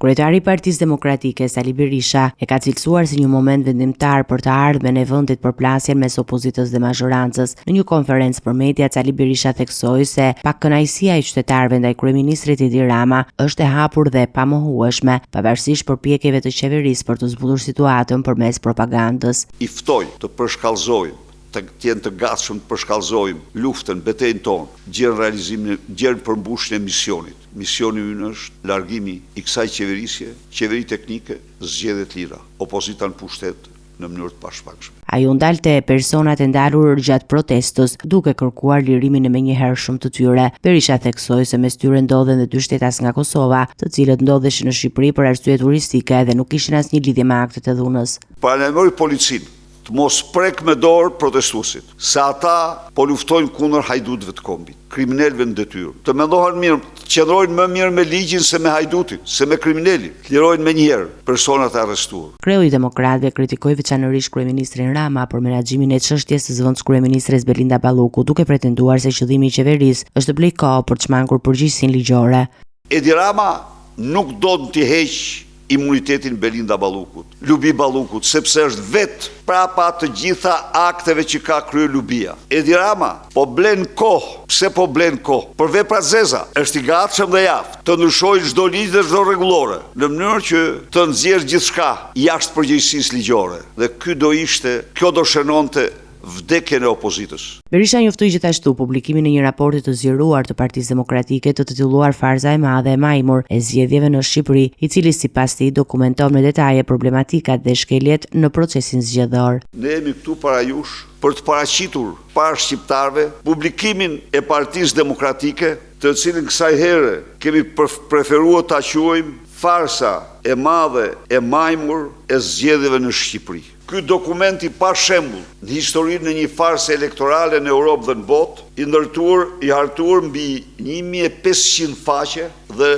Kryetari i Partisë Demokratike Sali Berisha e ka cilësuar si një moment vendimtar për të ardhmen e vendit për plasjen mes opozitës dhe mazhorancës. Në një konferencë për media, Sali Berisha theksoi se pakënaqësia e qytetarëve ndaj kryeministrit Edi Rama është e hapur dhe e pamohueshme, pavarësisht përpjekjeve të qeverisë për të zbuluar situatën përmes propagandës. I ftoj të përshkallëzojmë, të jenë të gatshëm të përshkallëzojmë luftën, betejën tonë, gjerën përmbushjen e misionit. Misioni ynë është largimi i kësaj qeveri teknike, zgjedhje të lira, opozita në pushtet në mënyrë të pashpakshme. Ai u ndalte personat e ndalur gjatë protestës, duke kërkuar lirimin e menjëhershëm të tyre. Berisha theksoi se mes tyre ndodhen dhe 2 shtetas nga Kosova, të cilët ndodheshin në Shqipëri për arsye turistike dhe nuk kishin asnjë lidhje me aktet e dhunës. Paralajmëroi policinë të mos prek me dorë protestuesit, se ata po luftojnë kundër hajdutëve të kombit, kriminalëve në detyrë. Të mendohen mirë, të qëndrojnë më mirë me ligjin se me hajdutin, se me kriminalin. Lirojnë me njëherë personat e arrestuar. Kreu i Demokratëve kritikoi veçanërisht kryeministrin Rama për menaxhimin e çështjes së zëvendës kryeministres Belinda Balluku, duke pretenduar se qëllimi i qeverisë është të blejë kohë për të shmangur përgjegjësinë ligjore. Edi Rama nuk do të heqë imunitetin Belinda Ballukut, Lubi Ballukut, sepse është vetë prapa të gjitha akteve që ka kryer Lubia. Edi Rama po blen kohë. Pse po blen kohë? Për vepra zeza. Është i gatshëm dhe aftë të ndryshojë çdo ligj dhe çdo rregullore, në mënyrë që të nxjerrë gjithçka jashtë përgjegjësisë ligjore. Dhe kjo do shënonte vdekjen e opozitës. Berisha njoftoi gjithashtu publikimin e një raporti të zgjeruar të Partisë Demokratike të titulluar Farza e madhe e majmur e zgjedhjeve në Shqipëri, i cili sipas tij dokumenton me detaje problematikat dhe shkeljet në procesin zgjedhor. Ne jemi këtu para jush për të paraqitur para shqiptarëve publikimin e Partisë Demokratike, të cilin kësaj here kemi preferuar ta quajmë farsa e madhe e majmur e zgjedhjeve në Shqipëri. Ky dokument i pa shembull në historinë e një farse elektorale në Europë dhe në botë, i hartuar mbi 1500 faqe dhe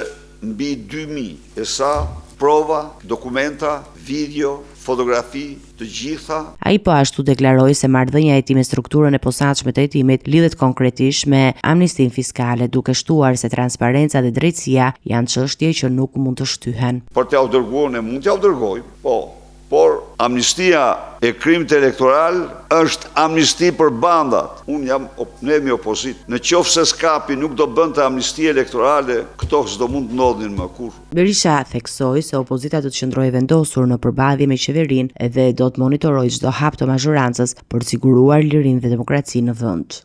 mbi 2000 e sa prova, dokumenta, video, fotografi, të gjitha. Ai po ashtu deklaroi se marrëdhënia e tij me strukturën e posaçme të hetimit lidhet konkretisht me amnistinë fiskale, duke shtuar se transparenca dhe drejtësia janë çështje që nuk mund të shtyhen. Për t'ia dërguar ne mund t'ia dërgojmë, por amnistia e krimit elektoral është amnisti për bandat. Ne jemi opozit. Në qoftë se SKAP-i nuk do bënte amnisti elektorale, këto s'do mund të ndodhin më kurrë. Berisha theksoi se opozita do të qëndrojë vendosur në përballje me qeverinë dhe do të monitorojë çdo hap të mazhorancës për të siguruar lirinë dhe demokracinë në vend.